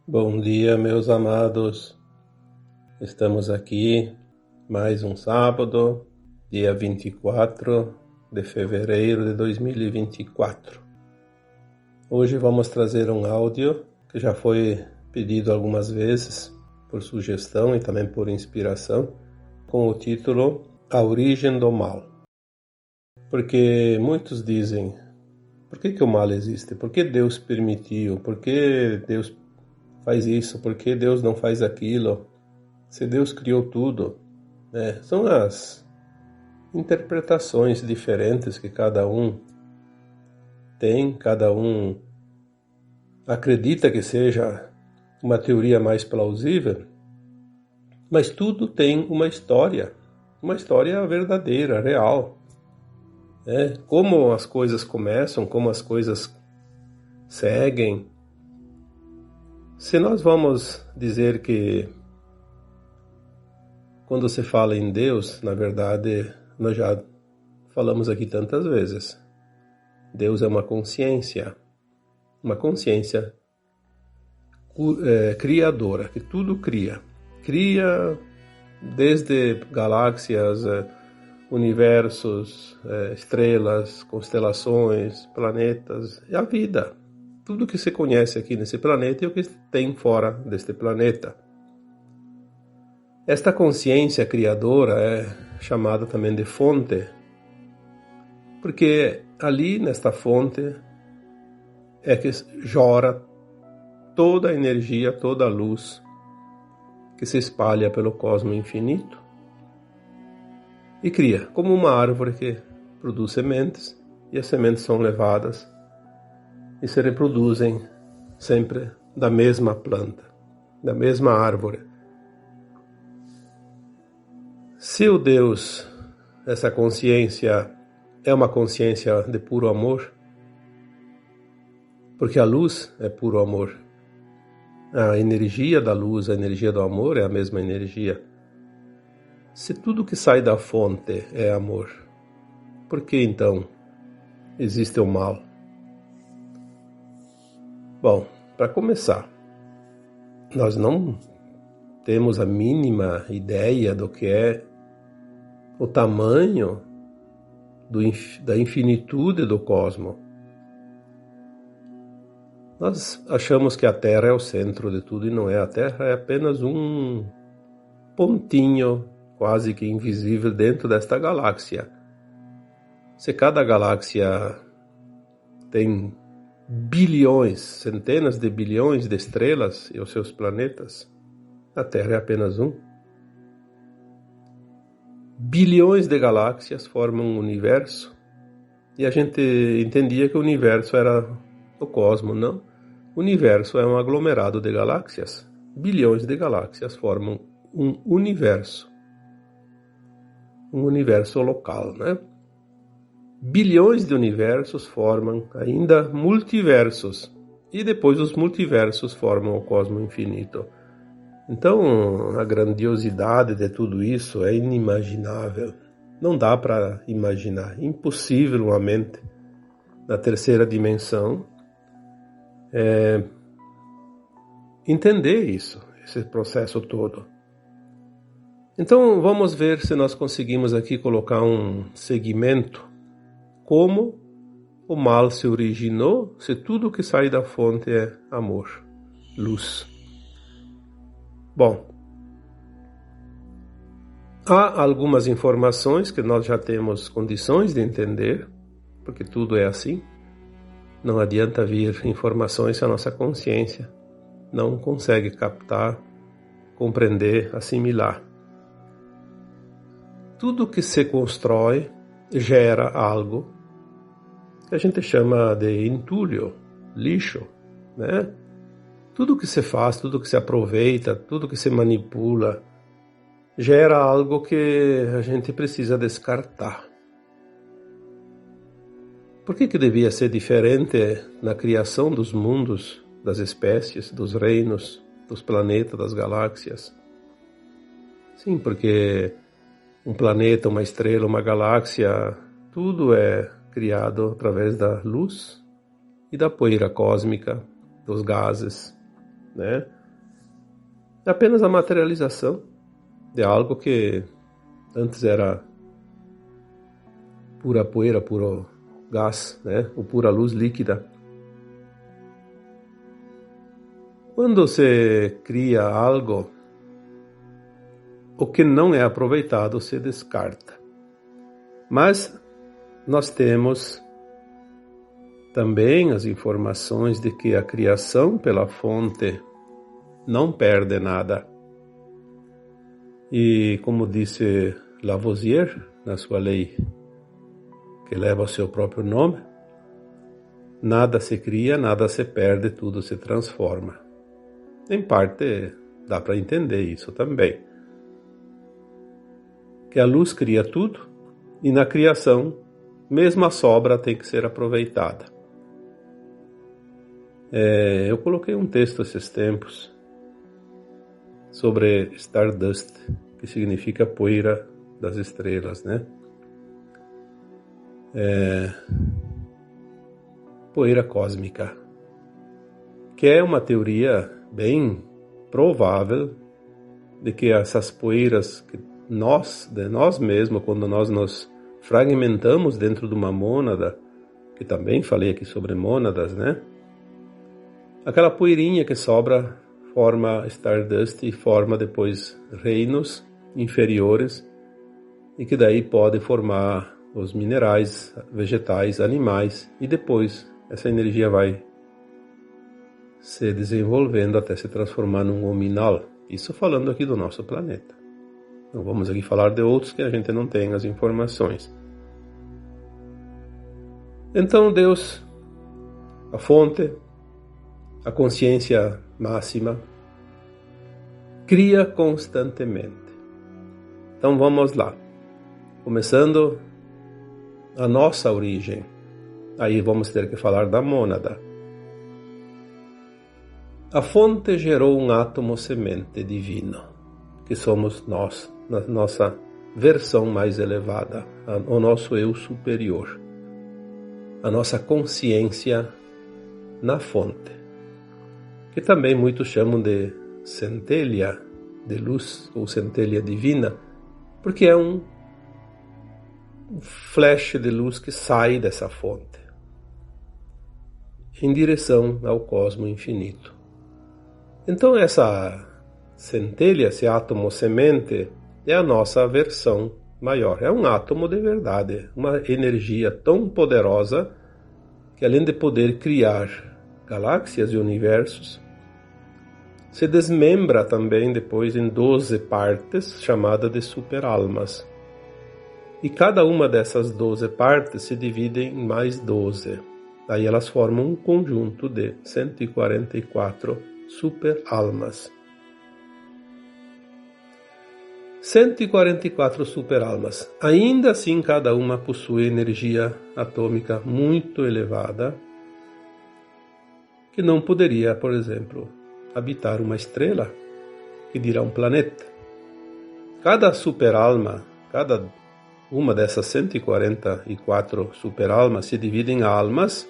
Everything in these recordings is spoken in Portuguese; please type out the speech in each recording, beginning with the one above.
Bom dia, meus amados. Estamos aqui mais um sábado, dia 24 de fevereiro de 2024. Hoje vamos trazer um áudio que já foi pedido algumas vezes por sugestão e também por inspiração, com o título A Origem do Mal. Porque muitos dizem: por que o mal existe? Por que Deus permitiu? Por que Deus faz isso? Por que Deus não faz aquilo? Se Deus criou tudo, né? São as interpretações diferentes que cada um tem, cada um acredita que seja uma teoria mais plausível, mas tudo tem uma história verdadeira, real, né? Como as coisas começam, como as coisas seguem. Se nós vamos dizer que quando se fala em Deus, na verdade, nós já falamos aqui tantas vezes, Deus é uma consciência criadora, que tudo cria desde galáxias, universos, estrelas, constelações, planetas, e a vida. Tudo que se conhece aqui nesse planeta e o que tem fora deste planeta. Esta consciência criadora é chamada também de fonte, porque ali nesta fonte é que jorra toda a energia, toda a luz que se espalha pelo cosmo infinito e cria, como uma árvore que produz sementes, e as sementes são levadas e se reproduzem sempre da mesma planta, da mesma árvore. Se o Deus, essa consciência, é uma consciência de puro amor, porque a luz é puro amor, a energia da luz, a energia do amor é a mesma energia. Se tudo que sai da fonte é amor, por que então existe o mal? Bom, para começar, nós não temos a mínima ideia do que é o tamanho da infinitude do cosmos. Nós achamos que a Terra é o centro de tudo e não é. A Terra é apenas um pontinho quase que invisível dentro desta galáxia. Se cada galáxia tem bilhões, centenas de bilhões de estrelas e os seus planetas, a Terra é apenas um. Bilhões de galáxias formam um universo, e a gente entendia que o universo era o cosmos. Não. O universo é um aglomerado de galáxias. Bilhões de galáxias formam um universo local, né? Bilhões de universos formam ainda multiversos, e depois os multiversos formam o cosmos infinito. Então, a grandiosidade de tudo isso é inimaginável. Não dá para imaginar. Impossível uma mente na terceira dimensão entender isso, esse processo todo. Então, vamos ver se nós conseguimos aqui colocar um segmento. Como o mal se originou, se tudo que sai da fonte é amor, luz. Bom, há algumas informações que nós já temos condições de entender, porque tudo é assim. Não adianta vir informações se a nossa consciência não consegue captar, compreender, assimilar. Tudo que se constrói gera algo que a gente chama de entulho, lixo, né? Tudo que se faz, tudo que se aproveita, tudo que se manipula, gera algo que a gente precisa descartar. Por que devia ser diferente na criação dos mundos, das espécies, dos reinos, dos planetas, das galáxias? Sim, porque um planeta, uma estrela, uma galáxia, tudo é criado através da luz e da poeira cósmica, dos gases, né? É apenas a materialização de algo que antes era pura poeira, puro gás, né? Ou pura luz líquida. Quando se cria algo, o que não é aproveitado se descarta. Mas nós temos também as informações de que a criação pela fonte não perde nada. E como disse Lavoisier na sua lei, que leva o seu próprio nome, nada se cria, nada se perde, tudo se transforma. Em parte dá para entender isso também. Que a luz cria tudo e na criação, mesmo a sobra tem que ser aproveitada. Eu coloquei um texto esses tempos sobre Stardust, que significa poeira das estrelas, né? Poeira cósmica, que é uma teoria bem provável de que essas poeiras que de nós mesmos, quando nós nos fragmentamos dentro de uma mônada, que também falei aqui sobre mônadas, né? Aquela poeirinha que sobra forma Stardust e forma depois reinos inferiores e que daí pode formar os minerais, vegetais, animais e depois essa energia vai se desenvolvendo até se transformar num hominal. Isso falando aqui do nosso planeta. Não vamos aqui falar de outros que a gente não tem as informações. Então Deus, a fonte, a consciência máxima, cria constantemente. Então vamos lá. Começando a nossa origem. Aí vamos ter que falar da mônada. A fonte gerou um átomo semente divino, que somos nós, na nossa versão mais elevada, o nosso eu superior, a nossa consciência na fonte, que também muitos chamam de centelha de luz ou centelha divina, porque é um flash de luz que sai dessa fonte em direção ao cosmo infinito. Então essa centelha, esse átomo semente, é a nossa versão maior. É um átomo de verdade, uma energia tão poderosa que além de poder criar galáxias e universos, se desmembra também depois em 12 partes, chamadas de superalmas. E cada uma dessas 12 partes se divide em mais 12. Aí elas formam um conjunto de 144 superalmas. 144 superalmas. Ainda assim, cada uma possui energia atômica muito elevada, que não poderia, por exemplo, habitar uma estrela, que dirá um planeta. Cada superalma, cada uma dessas 144 superalmas se divide em almas,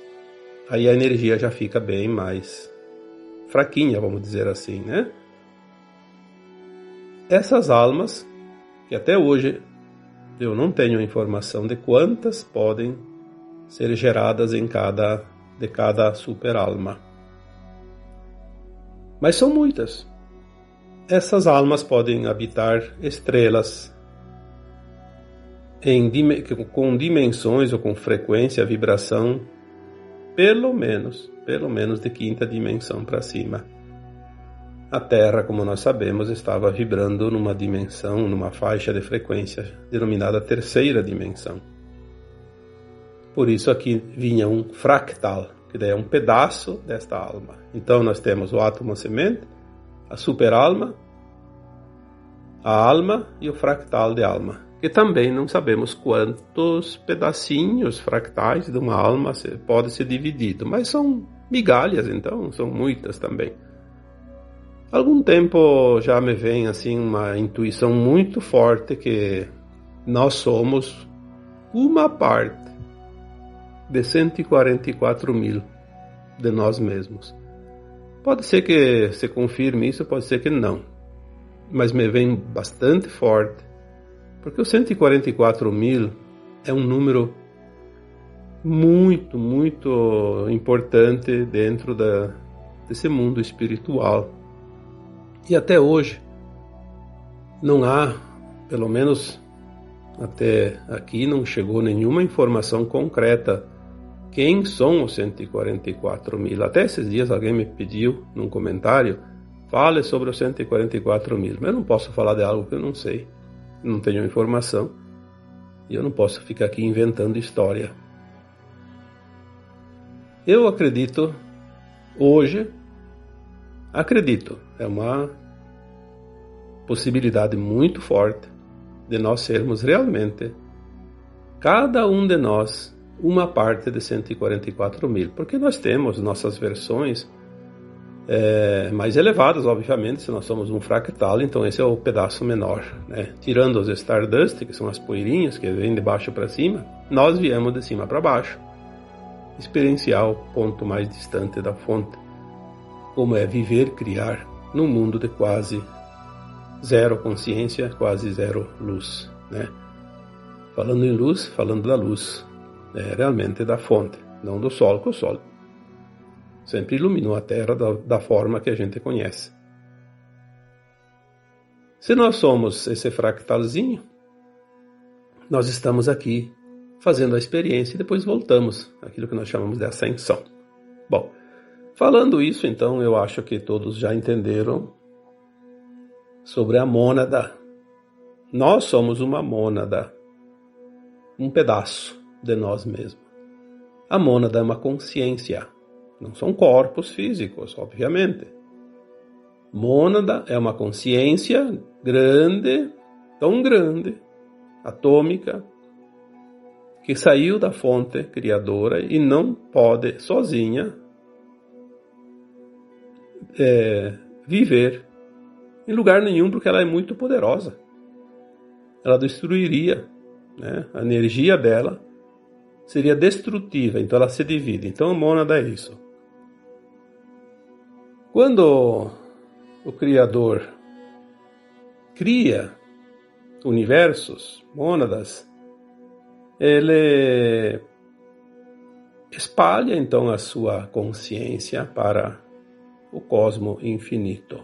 aí a energia já fica bem mais fraquinha, vamos dizer assim, né? Essas almas, que até hoje eu não tenho informação de quantas podem ser geradas de cada superalma. Mas são muitas. Essas almas podem habitar estrelas com dimensões ou com frequência, vibração, pelo menos de quinta dimensão para cima. A Terra, como nós sabemos, estava vibrando numa dimensão, numa faixa de frequência denominada terceira dimensão. Por isso aqui vinha um fractal, que daí é um pedaço desta alma. Então nós temos o átomo semente, a superalma, a alma e o fractal de alma, que também não sabemos quantos pedacinhos fractais de uma alma pode ser dividido, mas são migalhas, então são muitas também. Há algum tempo já me vem assim uma intuição muito forte que nós somos uma parte de 144 mil de nós mesmos. Pode ser que se confirme isso, pode ser que não. Mas me vem bastante forte, porque os 144.000 é um número muito, muito importante dentro desse mundo espiritual. E até hoje não há, pelo menos até aqui, não chegou nenhuma informação concreta quem são os 144.000. Até esses dias alguém me pediu num comentário, fale sobre os 144.000. Mas eu não posso falar de algo que eu não sei, não tenho informação, e eu não posso ficar aqui inventando história. Eu acredito, hoje, é uma possibilidade muito forte de nós sermos realmente, cada um de nós, uma parte de 144.000, porque nós temos nossas versões mais elevadas, obviamente, se nós somos um fractal, então esse é o pedaço menor, né? Tirando os Stardust, que são as poeirinhas que vêm de baixo para cima, nós viemos de cima para baixo, experienciar o ponto mais distante da fonte, como é viver, criar, num mundo de quase zero consciência, quase zero luz, né? Falando em luz, falando da luz, realmente da fonte, não do Sol, que o Sol sempre iluminou a Terra da forma que a gente conhece. Se nós somos esse fractalzinho, nós estamos aqui fazendo a experiência e depois voltamos, aquilo que nós chamamos de ascensão. Bom, falando isso, então, eu acho que todos já entenderam sobre a mônada. Nós somos uma mônada, um pedaço de nós mesmos. A mônada é uma consciência, não são corpos físicos, obviamente. Mônada é uma consciência grande, tão grande, atômica, que saiu da fonte criadora e não pode sozinha viver em lugar nenhum, porque ela é muito poderosa. Ela destruiria, né? A energia dela seria destrutiva, então ela se divide. Então a mônada é isso. Quando o Criador cria universos, mônadas, ele espalha então a sua consciência para o cosmo infinito.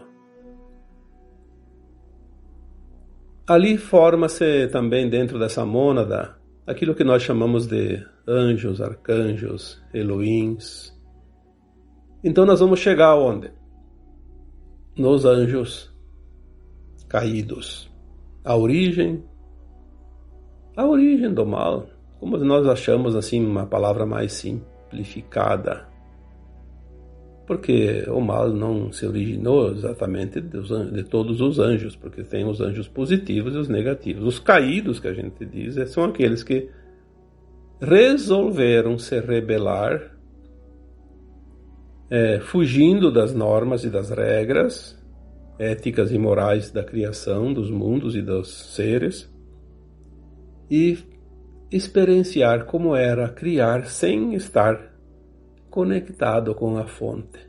Ali forma-se também dentro dessa mônada aquilo que nós chamamos de anjos, arcanjos, Elohims. Então nós vamos chegar aonde? Nos anjos caídos. A origem do mal, como nós achamos assim uma palavra mais simplificada. Porque o mal não se originou exatamente de todos os anjos, porque tem os anjos positivos e os negativos. Os caídos, que a gente diz, são aqueles que resolveram se rebelar, fugindo das normas e das regras éticas e morais da criação, dos mundos e dos seres, e experienciar como era criar sem estar conectado com a fonte.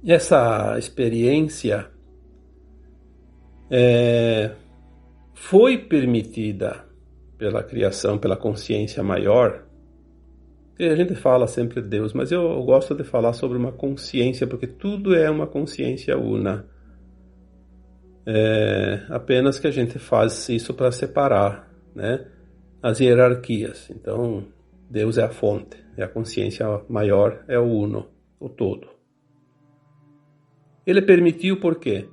Essa experiência foi permitida pela criação, pela consciência maior. E a gente fala sempre de Deus, mas eu gosto de falar sobre uma consciência, porque tudo é uma consciência una. Apenas que a gente faz isso para separar, né, as hierarquias. Então, Deus é a fonte, é a consciência maior, é o uno, o todo. Ele permitiu por quê?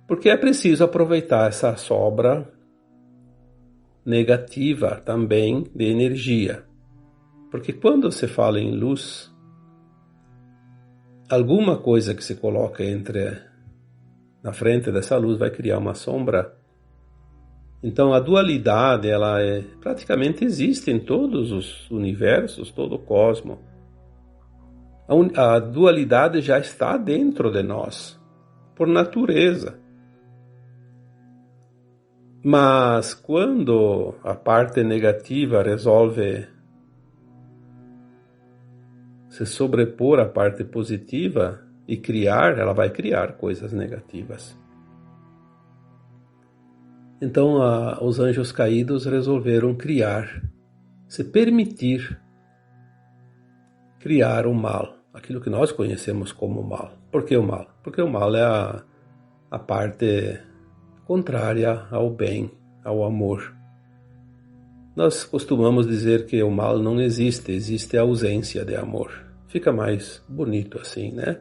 Porque é preciso aproveitar essa sobra negativa também de energia. Porque quando se fala em luz, alguma coisa que se coloca na frente dessa luz vai criar uma sombra. Então a dualidade, ela praticamente existe em todos os universos, todo o cosmos. A dualidade já está dentro de nós, por natureza. Mas quando a parte negativa resolve se sobrepor à parte positiva e criar, ela vai criar coisas negativas. Então os anjos caídos resolveram criar, se permitir criar o mal, aquilo que nós conhecemos como mal. Por que o mal? Porque o mal é a parte contrária ao bem, ao amor. Nós costumamos dizer que o mal não existe, existe a ausência de amor. Fica mais bonito assim, né?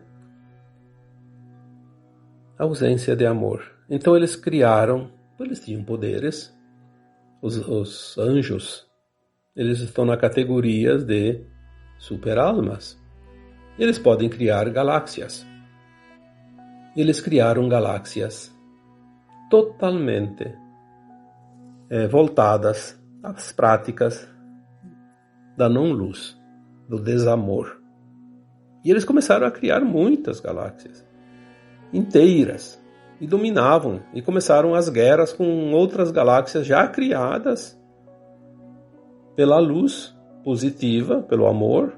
A ausência de amor. Então eles criaram, eles tinham poderes, os anjos, eles estão na categoria de super-almas. Eles podem criar galáxias. Eles criaram galáxias totalmente voltadas às práticas da não-luz, do desamor. E eles começaram a criar muitas galáxias inteiras e dominavam, e começaram as guerras com outras galáxias já criadas pela luz positiva, pelo amor,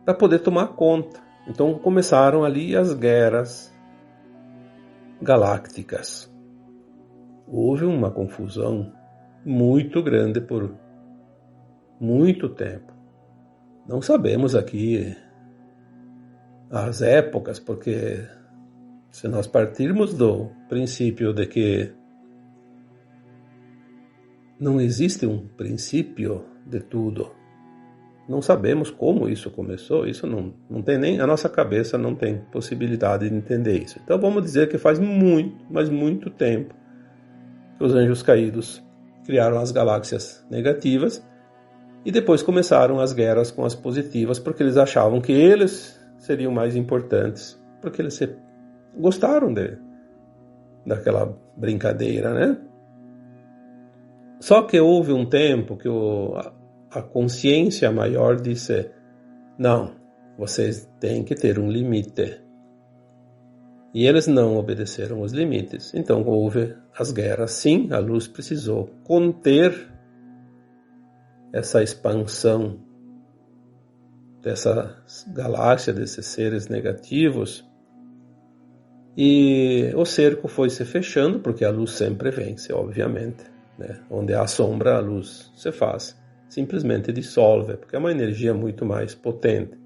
para poder tomar conta. Então começaram ali as guerras galácticas. Houve uma confusão muito grande por muito tempo. Não sabemos aqui as épocas, porque se nós partirmos do princípio de que não existe um princípio de tudo, não sabemos como isso começou, isso não tem nem, a nossa cabeça não tem possibilidade de entender isso. Então vamos dizer que faz muito, mas muito tempo que os anjos caídos criaram as galáxias negativas e depois começaram as guerras com as positivas, porque eles achavam que eles seriam mais importantes, porque eles gostaram daquela brincadeira, né? Só que houve um tempo que a consciência maior disse: não, vocês têm que ter um limite. E eles não obedeceram os limites. Então houve as guerras. Sim, a luz precisou conter essa expansão dessa galáxia, desses seres negativos. E o cerco foi se fechando, porque a luz sempre vence, obviamente, né? Onde há sombra, a luz se faz. Simplesmente dissolve, porque é uma energia muito mais potente.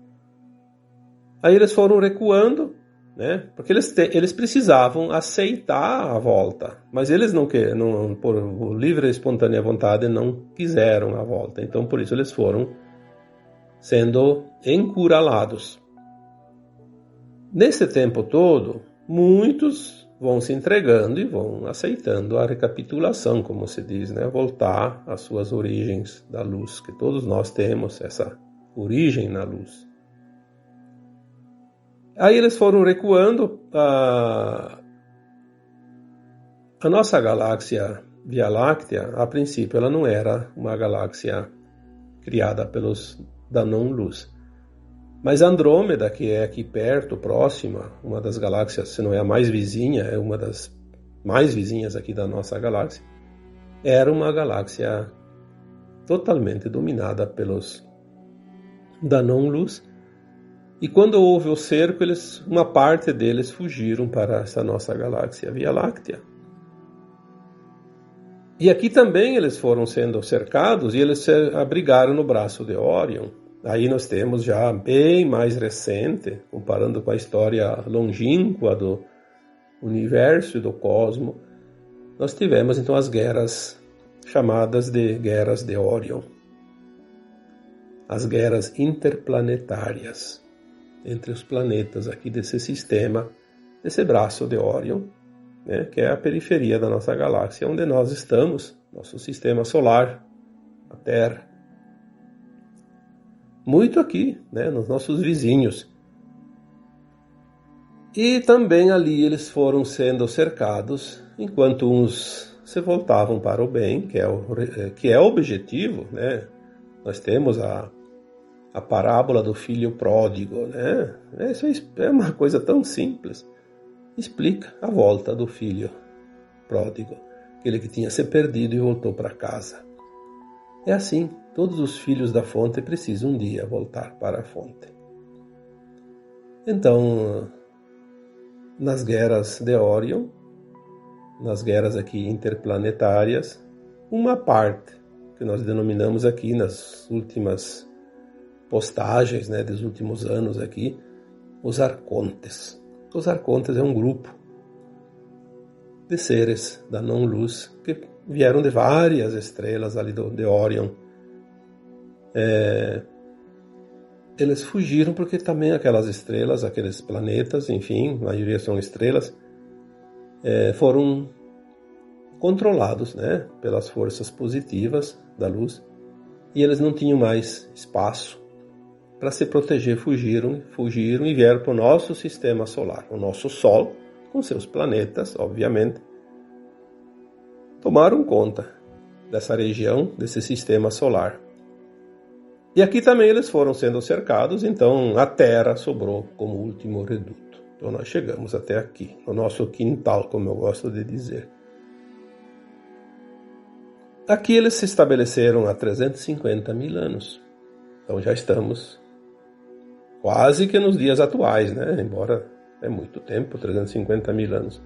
Aí eles foram recuando, né? Porque eles precisavam aceitar a volta, mas eles não por livre e espontânea vontade, não quiseram a volta. Então, por isso, eles foram sendo encurralados. Nesse tempo todo, muitos vão se entregando e vão aceitando a recapitulação, como se diz, né? Voltar às suas origens da luz, que todos nós temos essa origem na luz. Aí eles foram recuando. A nossa galáxia Via Láctea, a princípio, ela não era uma galáxia criada da não-luz. Mas Andrômeda, que é aqui perto, próxima, uma das galáxias, se não é a mais vizinha, é uma das mais vizinhas aqui da nossa galáxia, era uma galáxia totalmente dominada da não-luz. E quando houve o cerco, uma parte deles fugiram para essa nossa galáxia Via Láctea. E aqui também eles foram sendo cercados e eles se abrigaram no braço de Órion. Aí nós temos já bem mais recente, comparando com a história longínqua do universo e do cosmos, nós tivemos então as guerras chamadas de guerras de Órion. As guerras interplanetárias entre os planetas aqui desse sistema, desse braço de Órion, né, que é a periferia da nossa galáxia, onde nós estamos, nosso sistema solar, a Terra. Muito aqui, né, nos nossos vizinhos. E também ali eles foram sendo cercados, enquanto uns se voltavam para o bem, que é o objetivo, né? Nós temos a parábola do filho pródigo, né? Isso é uma coisa tão simples. Explica a volta do filho pródigo, aquele que tinha se perdido e voltou para casa. É assim, Todos os filhos da fonte precisam um dia voltar para a fonte. Então, nas guerras de Órion, nas guerras aqui interplanetárias, uma parte que nós denominamos aqui nas últimas postagens, dos últimos anos aqui, os arcontes. Os arcontes é um grupo de seres da não-luz que vieram de várias estrelas ali de Órion. Eles fugiram porque também aquelas estrelas, aqueles planetas, enfim, a maioria são estrelas, foram controlados, pelas forças positivas da luz, e eles não tinham mais espaço para se proteger, fugiram e vieram para o nosso sistema solar, o nosso Sol, com seus planetas, obviamente, tomaram conta dessa região, desse sistema solar. E aqui também eles foram sendo cercados, então a Terra sobrou como último reduto. Então nós chegamos até aqui, no nosso quintal, como eu gosto de dizer. Aqui eles se estabeleceram há 350 mil anos. Então já estamos quase que nos dias atuais, embora é muito tempo, 350 mil anos.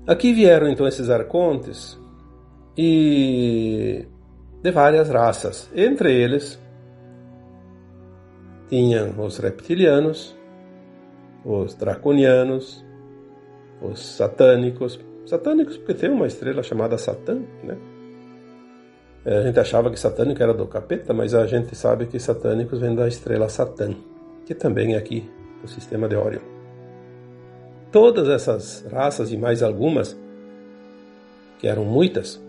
Aqui vieram então esses arcontes e de várias raças. Entre eles tinham os reptilianos, os draconianos, os satânicos. Satânicos porque tem uma estrela chamada Satã, A gente achava que satânico era do capeta, mas a gente sabe que satânicos vem da estrela Satã, que também é aqui no sistema de Órion. Todas essas raças e mais algumas, que eram muitas,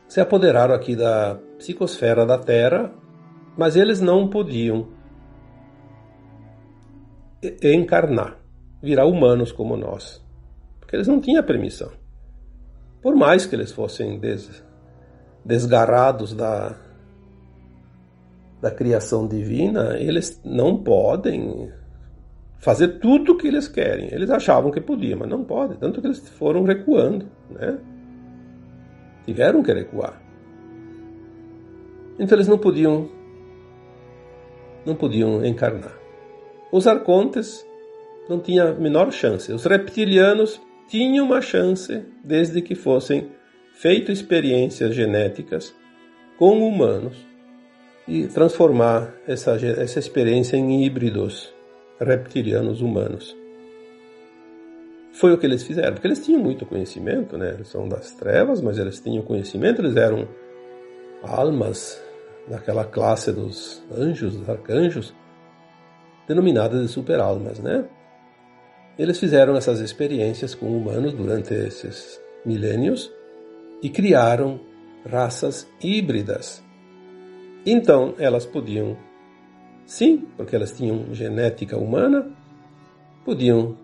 se apoderaram aqui da psicosfera da Terra, mas eles não podiam encarnar, virar humanos como nós, porque eles não tinham permissão. Por mais que eles fossem desgarrados da criação divina, eles não podem fazer tudo o que eles querem. Eles achavam que podiam, mas não podem, tanto que eles foram recuando, Tiveram que recuar. Então eles não podiam encarnar. Os arcontes não tinham a menor chance. Os reptilianos tinham uma chance desde que fossem feitas experiências genéticas com humanos e transformar essa experiência em híbridos reptilianos humanos. Foi o que eles fizeram, porque eles tinham muito conhecimento, Eles são das trevas, mas eles tinham conhecimento, eles eram almas daquela classe dos anjos, dos arcanjos, denominadas de super-almas, Eles fizeram essas experiências com humanos durante esses milênios e criaram raças híbridas. Então, elas podiam, sim, porque elas tinham genética humana, podiam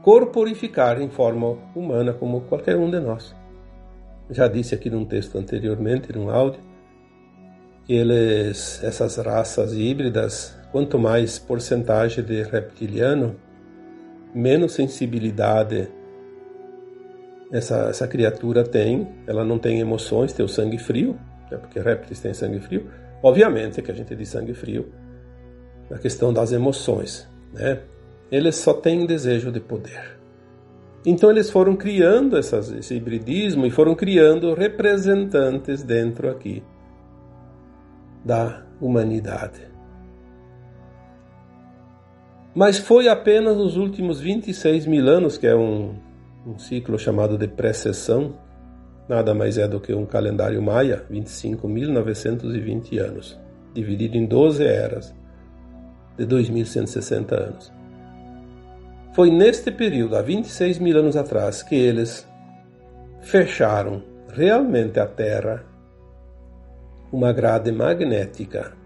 corporificar em forma humana como qualquer um de nós. Já disse aqui num texto anteriormente, num áudio, que essas raças híbridas, quanto mais porcentagem de reptiliano, menos sensibilidade essa criatura tem. Ela não tem emoções, tem o sangue frio, porque répteis têm sangue frio. Obviamente que a gente diz sangue frio na questão das emoções, Eles só têm desejo de poder. Então eles foram criando esse hibridismo e foram criando representantes dentro aqui da humanidade. Mas foi apenas nos últimos 26 mil anos, que é um ciclo chamado de precessão, nada mais é do que um calendário maia, 25.920 anos, dividido em 12 eras de 2.160 anos. Foi neste período, há 26 mil anos atrás, que eles fecharam realmente a Terra, uma grade magnética,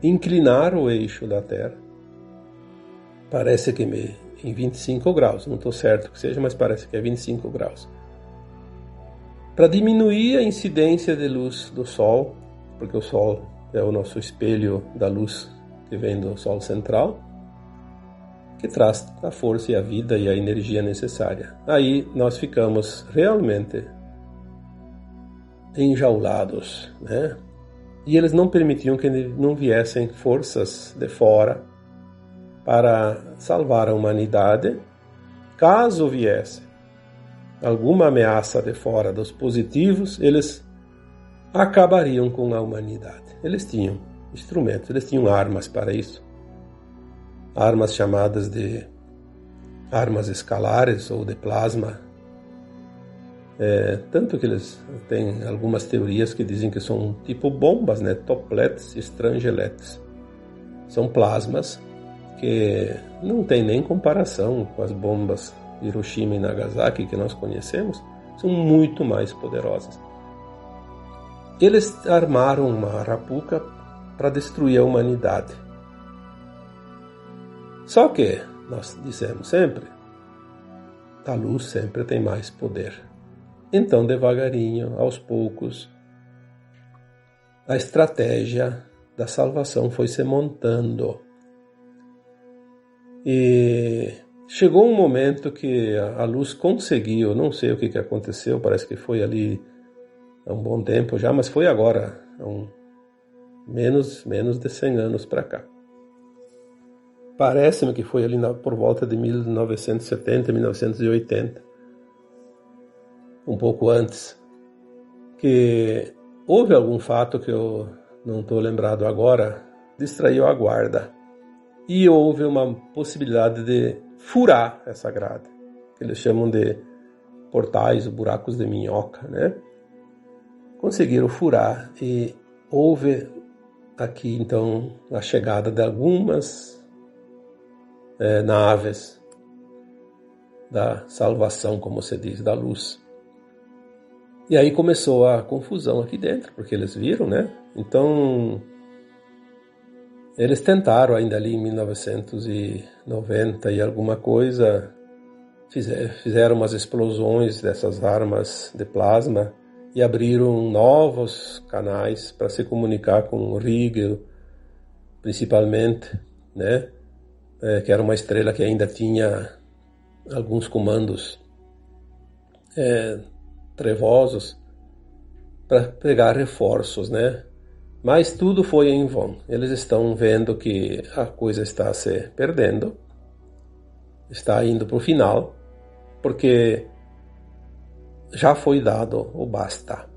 inclinaram o eixo da Terra. Parece que em 25 graus, não estou certo que seja, mas parece que é 25 graus. Para diminuir a incidência de luz do Sol, porque o Sol é o nosso espelho da luz que vem do Sol central, que traz a força e a vida e a energia necessária. Aí nós ficamos realmente enjaulados, né? E eles não permitiam que não viessem forças de fora para salvar a humanidade. Caso viesse alguma ameaça de fora dos positivos, eles acabariam com a humanidade. Eles tinham instrumentos, eles tinham armas para isso. Armas chamadas de armas escalares ou de plasma. Tanto que eles têm algumas teorias que dizem que são tipo bombas, né? Toplets e estrangeletes. São plasmas que não tem nem comparação com as bombas Hiroshima e Nagasaki que nós conhecemos. São muito mais poderosas. Eles armaram uma arapuca para destruir a humanidade. Só que, nós dissemos sempre, a luz sempre tem mais poder. Então, devagarinho, aos poucos, a estratégia da salvação foi se montando. E chegou um momento que a luz conseguiu, não sei o que aconteceu, parece que foi ali há um bom tempo já, mas foi agora, menos de 100 anos para cá. Parece-me que foi ali por volta de 1970, 1980. Um pouco antes, que houve algum fato que eu não estou lembrado agora, distraiu a guarda. E houve uma possibilidade de furar essa grade, que eles chamam de portais, buracos de minhoca, né? Conseguiram furar e houve aqui então a chegada de algumas naves da salvação, como se diz, da luz. E aí começou a confusão aqui dentro, porque eles viram, né? Então, eles tentaram ainda ali em 1990 e alguma coisa, fizeram umas explosões dessas armas de plasma e abriram novos canais para se comunicar com o Rigel, principalmente, né? Que era uma estrela que ainda tinha alguns comandos trevosos para pegar reforços, né? Mas tudo foi em vão. Eles estão vendo que a coisa está se perdendo, está indo para o final, porque já foi dado o basta.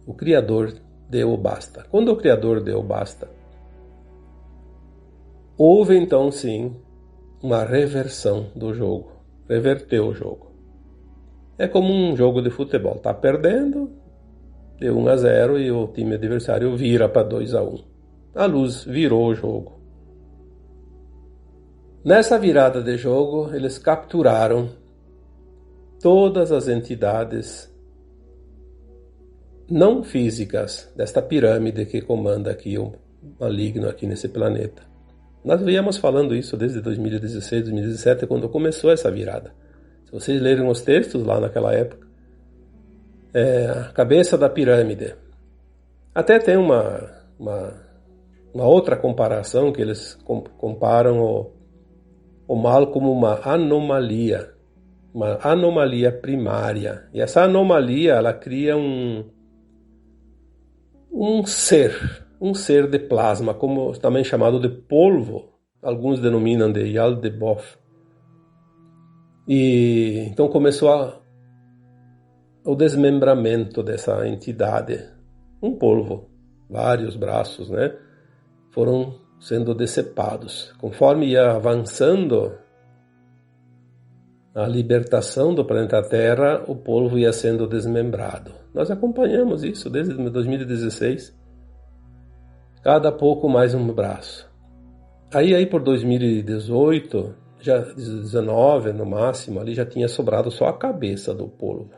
O Criador deu o basta. Quando o Criador deu o basta, houve então sim uma reversão do jogo, reverteu o jogo. É como um jogo de futebol, tá perdendo, deu 1-0 e o time adversário vira para 2-1. A luz virou o jogo. Nessa virada de jogo, eles capturaram todas as entidades não físicas desta pirâmide que comanda aqui o maligno aqui nesse planeta. Nós viemos falando isso desde 2016, 2017, quando começou essa virada. Se vocês lerem os textos lá naquela época, a cabeça da pirâmide. Até tem uma outra comparação que eles comparam o mal como uma anomalia primária. E essa anomalia, ela cria um ser de plasma, como também chamado de polvo, alguns denominam de Yaldabaoth. E então começou o desmembramento dessa entidade. Um polvo, vários braços, né? Foram sendo decepados. Conforme ia avançando a libertação do planeta Terra, o polvo ia sendo desmembrado. Nós acompanhamos isso desde 2016. Cada pouco mais um braço. Aí por 2018, já 19 no máximo, ali já tinha sobrado só a cabeça do polvo.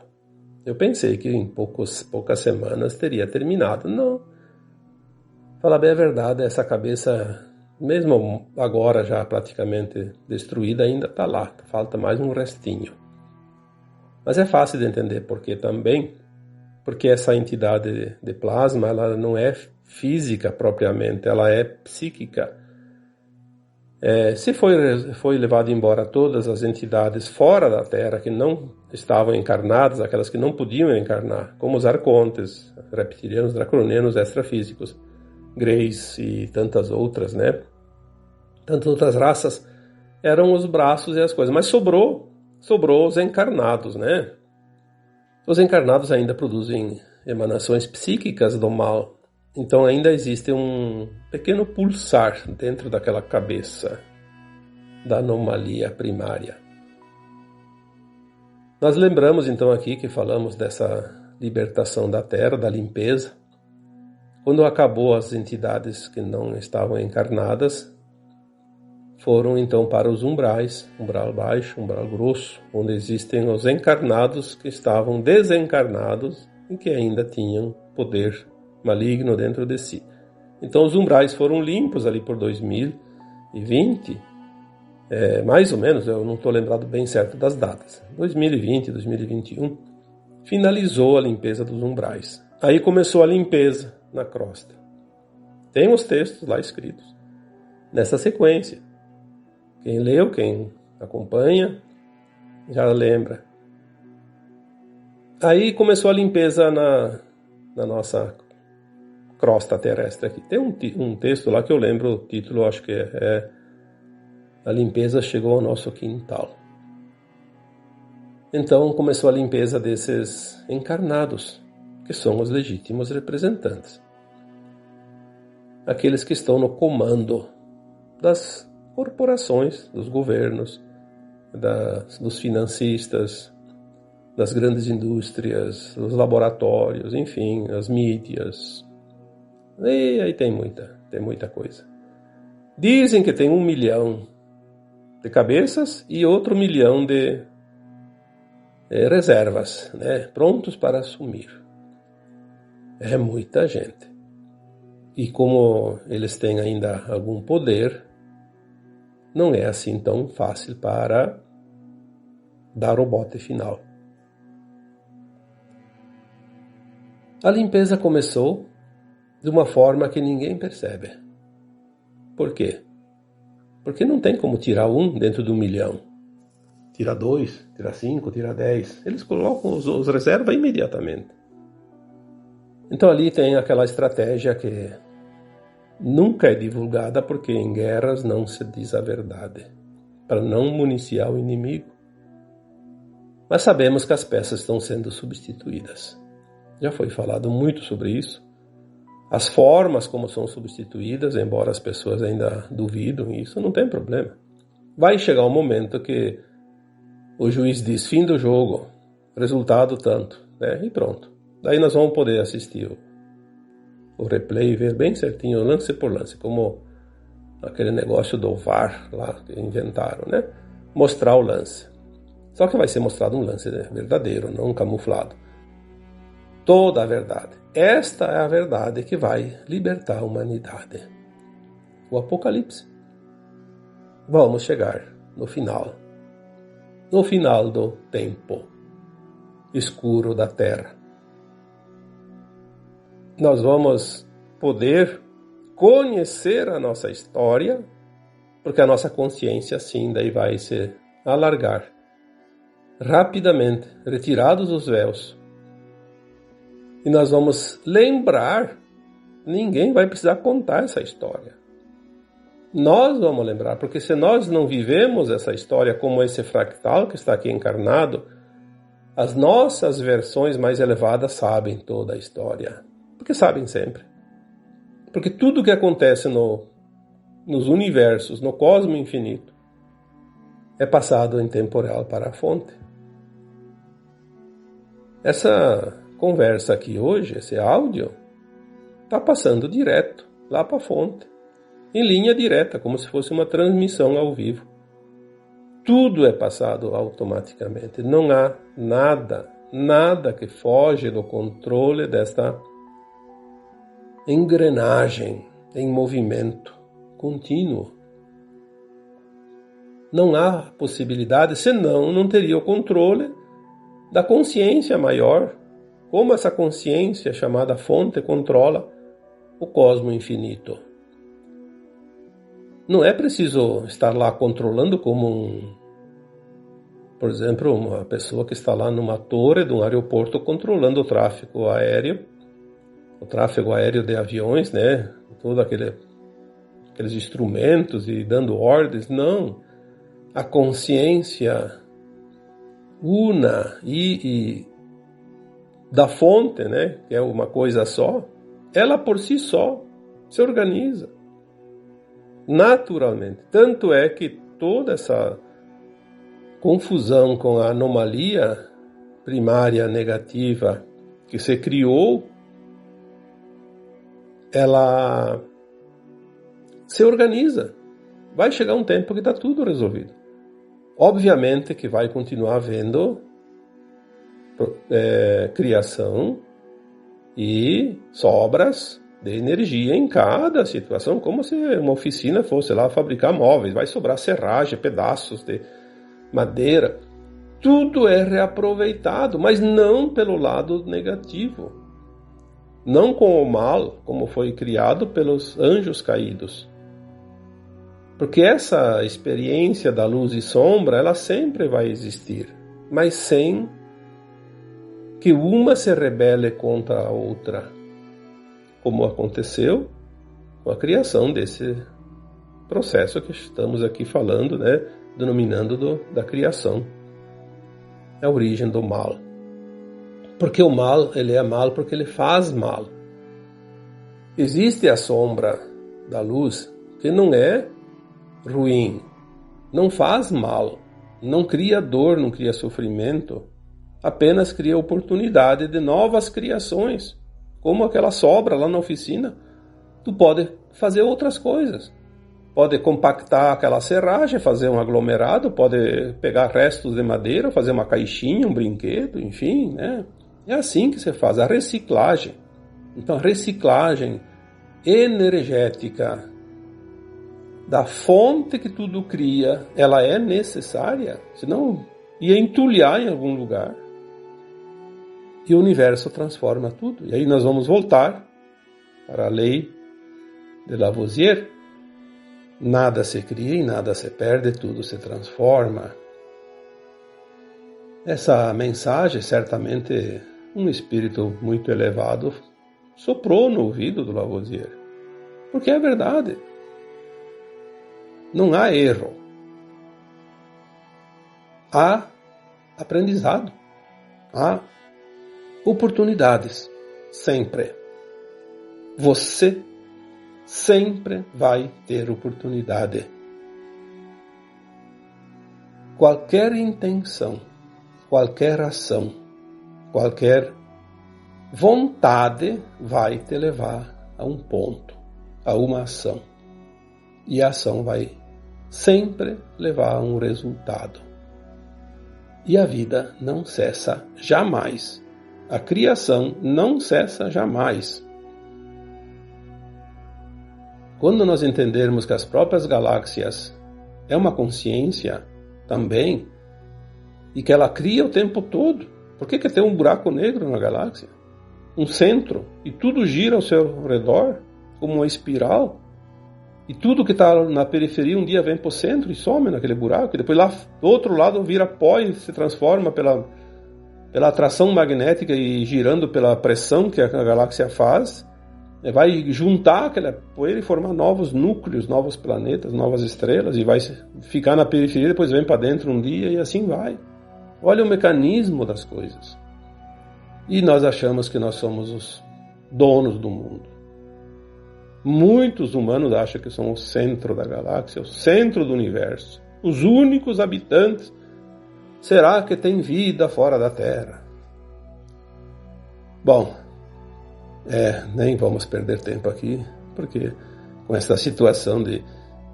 Eu pensei que em poucas semanas teria terminado. Não. Falar bem a verdade, essa cabeça, mesmo agora já praticamente destruída, ainda está lá. Falta mais um restinho. Mas é fácil de entender porque também. Porque essa entidade de plasma, ela não é física propriamente, ela é psíquica. Se foi levado embora todas as entidades fora da Terra que não estavam encarnadas, aquelas que não podiam encarnar, como os arcontes, reptilianos, draconianos, extrafísicos, greys e tantas outras, né? Tantas outras raças, eram os braços e as coisas. Mas sobrou os encarnados, né? Os encarnados ainda produzem emanações psíquicas do mal. Então ainda existe um pequeno pulsar dentro daquela cabeça da anomalia primária. Nós lembramos então aqui que falamos dessa libertação da Terra, da limpeza. Quando acabou as entidades que não estavam encarnadas, foram então para os umbrais, umbral baixo, umbral grosso, onde existem os encarnados que estavam desencarnados e que ainda tinham poder maligno dentro de si. Então os umbrais foram limpos ali por 2020, mais ou menos, eu não estou lembrado bem certo das datas, 2020, 2021, finalizou a limpeza dos umbrais. Aí começou a limpeza na crosta. Tem os textos lá escritos, nessa sequência. Quem leu, quem acompanha, já lembra. Aí começou a limpeza na nossa crosta terrestre aqui. Tem um texto lá que eu lembro o título, acho que é A Limpeza Chegou ao Nosso Quintal. Então começou a limpeza desses encarnados, que são os legítimos representantes. Aqueles que estão no comando das corporações, dos governos, dos financistas, das grandes indústrias, dos laboratórios, enfim, as mídias. E aí tem muita coisa. Dizem que tem 1 milhão de cabeças e outro 1 milhão de reservas, né, prontos para assumir. É muita gente. E como eles têm ainda algum poder, não é assim tão fácil para dar o bote final. A limpeza começou de uma forma que ninguém percebe. Por quê? Porque não tem como tirar 1 dentro de 1 milhão. Tira 2, tira 5, tira 10. Eles colocam os reservas imediatamente. Então ali tem aquela estratégia que nunca é divulgada, porque em guerras não se diz a verdade, para não municiar o inimigo. Mas sabemos que as peças estão sendo substituídas. Já foi falado muito sobre isso. As formas como são substituídas, embora as pessoas ainda duvidam, isso não tem problema. Vai chegar um momento que o juiz diz fim do jogo, resultado tanto, né? E pronto. Daí nós vamos poder assistir o replay e ver bem certinho, lance por lance, como aquele negócio do VAR lá que inventaram, né? Mostrar o lance. Só que vai ser mostrado um lance verdadeiro, não camuflado. Toda a verdade. Esta é a verdade que vai libertar a humanidade. O Apocalipse. Vamos chegar no final. No final do tempo escuro da Terra. Nós vamos poder conhecer a nossa história, porque a nossa consciência sim daí vai se alargar rapidamente, retirados os véus. E nós vamos lembrar, ninguém vai precisar contar essa história. Nós vamos lembrar, porque se nós não vivemos essa história como esse fractal que está aqui encarnado, as nossas versões mais elevadas sabem toda a história. Porque sabem sempre. Porque tudo que acontece nos universos, no cosmo infinito, é passado em tempo real para a fonte. Essa conversa aqui hoje, esse áudio, está passando direto lá para a fonte, em linha direta, como se fosse uma transmissão ao vivo. Tudo é passado automaticamente. Não há nada que foge do controle desta engrenagem em movimento contínuo. Não há possibilidade, senão não teria o controle da consciência maior. Como essa consciência chamada fonte controla o cosmo infinito. Não é preciso estar lá controlando como por exemplo, uma pessoa que está lá numa torre de um aeroporto controlando o tráfego aéreo de aviões, né? Todos aqueles instrumentos e dando ordens. Não. A consciência una e da fonte, né? Que é uma coisa só, ela por si só se organiza naturalmente. Tanto é que toda essa confusão com a anomalia primária negativa que se criou, ela se organiza. Vai chegar um tempo que está tudo resolvido. Obviamente que vai continuar havendo criação e sobras de energia em cada situação, como se uma oficina fosse lá fabricar móveis. Vai sobrar serragem, pedaços de madeira, tudo é reaproveitado, mas não pelo lado negativo, não com o mal, como foi criado pelos anjos caídos. Porque essa experiência da luz e sombra, ela sempre vai existir, mas sem que uma se rebele contra a outra, como aconteceu com a criação desse processo que estamos aqui falando, né? Denominando da criação, é a origem do mal. Porque o mal, ele é mal porque ele faz mal. Existe a sombra da luz que não é ruim, não faz mal, não cria dor, não cria sofrimento, apenas cria oportunidade de novas criações, como aquela sobra lá na oficina. Tu pode fazer outras coisas. Pode compactar aquela serragem, fazer um aglomerado, pode pegar restos de madeira, fazer uma caixinha, um brinquedo, enfim, né? É assim que se faz, a reciclagem. Então, a reciclagem energética da fonte que tudo cria, ela é necessária, senão ia entulhar em algum lugar. E o universo transforma tudo. E aí nós vamos voltar para a lei de Lavoisier. Nada se cria e nada se perde, tudo se transforma. Essa mensagem, certamente, um espírito muito elevado soprou no ouvido do Lavoisier. Porque é verdade. Não há erro. Há aprendizado. Há oportunidades. Sempre. Você sempre vai ter oportunidade. Qualquer intenção, qualquer ação, qualquer vontade vai te levar a um ponto, a uma ação. E a ação vai sempre levar a um resultado. E a vida não cessa jamais. A criação não cessa jamais. Quando nós entendermos que as próprias galáxias é uma consciência também, e que ela cria o tempo todo, por que tem um buraco negro na galáxia? Um centro, e tudo gira ao seu redor, como uma espiral, e tudo que está na periferia um dia vem para o centro e some naquele buraco, e depois lá do outro lado vira pó e se transforma pela atração magnética e girando pela pressão que a galáxia faz, vai juntar aquela poeira e formar novos núcleos, novos planetas, novas estrelas, e vai ficar na periferia, depois vem para dentro um dia, e assim vai. Olha o mecanismo das coisas. E nós achamos que nós somos os donos do mundo. Muitos humanos acham que são o centro da galáxia, o centro do universo, os únicos habitantes. Será que tem vida fora da Terra? Bom, nem vamos perder tempo aqui, porque com essa situação de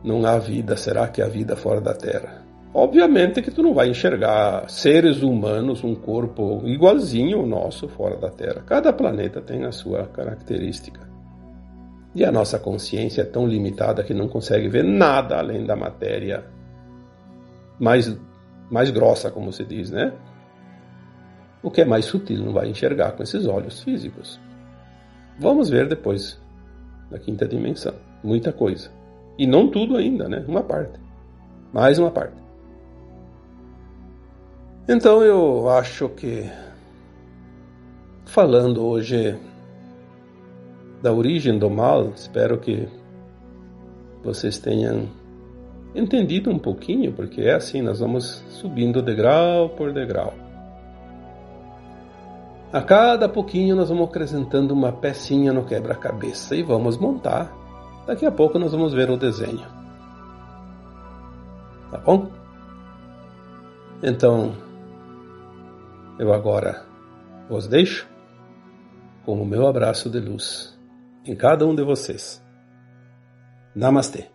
não há vida, será que há vida fora da Terra? Obviamente que tu não vai enxergar seres humanos, um corpo igualzinho ao nosso fora da Terra. Cada planeta tem a sua característica. E a nossa consciência é tão limitada que não consegue ver nada além da matéria mais grossa, como se diz, né? O que é mais sutil não vai enxergar com esses olhos físicos. Vamos ver depois, na quinta dimensão, muita coisa. E não tudo ainda, né? Uma parte. Mais uma parte. Então eu acho que, falando hoje da origem do mal, espero que vocês tenham entendido um pouquinho, porque é assim, nós vamos subindo degrau por degrau. A cada pouquinho nós vamos acrescentando uma pecinha no quebra-cabeça e vamos montar. Daqui a pouco nós vamos ver o desenho. Tá bom? Então, eu agora vos deixo com o meu abraço de luz em cada um de vocês. Namastê.